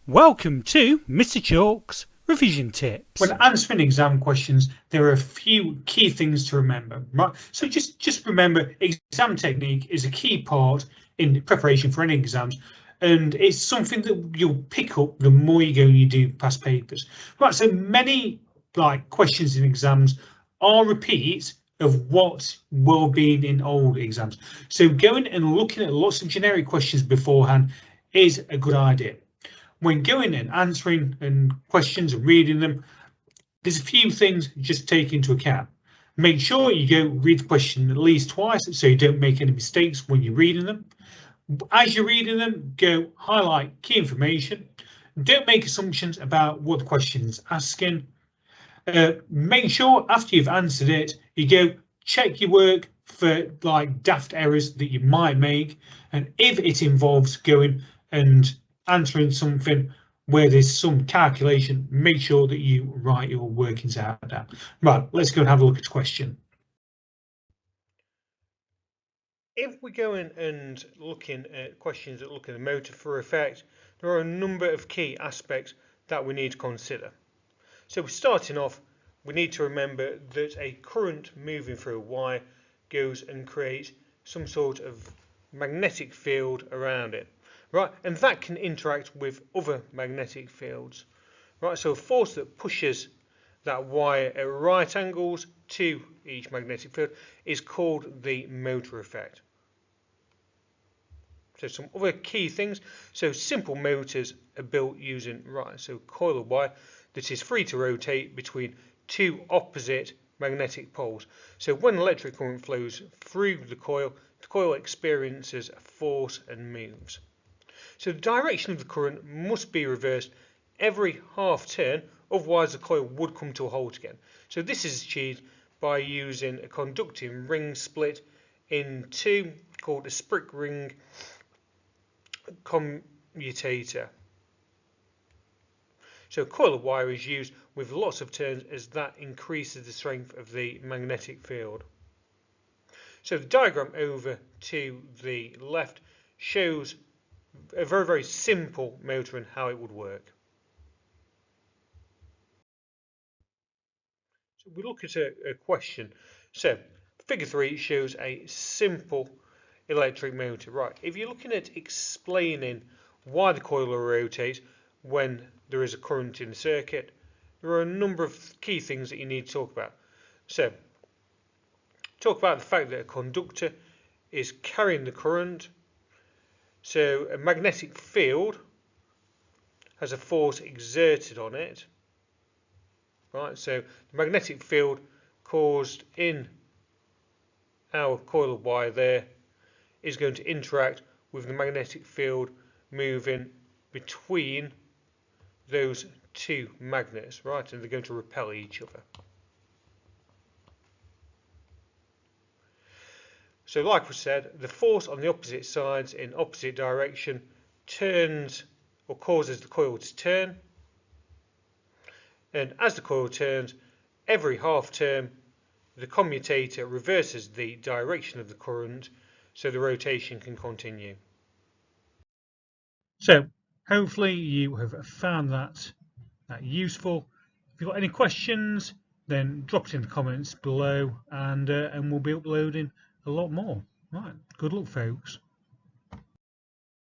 Welcome to Mr. Chalk's Revision Tips. When answering exam questions, there are a few key things to remember, right? So just remember, exam technique is a key part in preparation for any exams, and it's something that you'll pick up the more you go and you do past papers. Right, so many questions in exams are repeats of what will be in old exams. So going and looking at lots of generic questions beforehand is a good idea. When going and answering and questions and reading them, there's a few things just take into account. Make sure you go read the question at least twice so you don't make any mistakes when you're reading them. As you're reading them, go highlight key information. Don't make assumptions about what the question is asking. Make sure after you've answered it, you go check your work for daft errors that you might make. And if it involves going and answering something where there's some calculation, make sure that you write your workings out down. Right, let's go and have a look at the question. If we go in and looking at questions that look at the motor for effect, there are a number of key aspects that we need to consider. So starting off, we need to remember that a current moving through a wire goes and creates some sort of magnetic field around it. Right, and that can interact with other magnetic fields. Right, so a force that pushes that wire at right angles to each magnetic field is called the motor effect. So some other key things. So simple motors are built using so coil of wire that is free to rotate between two opposite magnetic poles. So when electric current flows through the coil experiences a force and moves. So the direction of the current must be reversed every half turn, otherwise the coil would come to a halt again. So this is achieved by using a conducting ring split in two called a split ring commutator. So a coil of wire is used with lots of turns as that increases the strength of the magnetic field. So the diagram over to the left shows a very simple motor and how it would work. So we look at a question. So figure 3 shows a simple electric motor. Right, if you're looking at explaining why the coil will rotate when there is a current in the circuit, there are a number of key things that you need to talk about. So talk about the fact that a conductor is carrying the current. So a magnetic field has a force exerted on it. Right, so the magnetic field caused in our coil of wire there is going to interact with the magnetic field moving between those two magnets, right, and they're going to repel each other. So like we said, the force on the opposite sides in opposite direction turns or causes the coil to turn, and as the coil turns, every half turn the commutator reverses the direction of the current so the rotation can continue. So hopefully you have found that useful. If you've got any questions, then drop it in the comments below, and we'll be uploading a lot more. Right, good luck folks.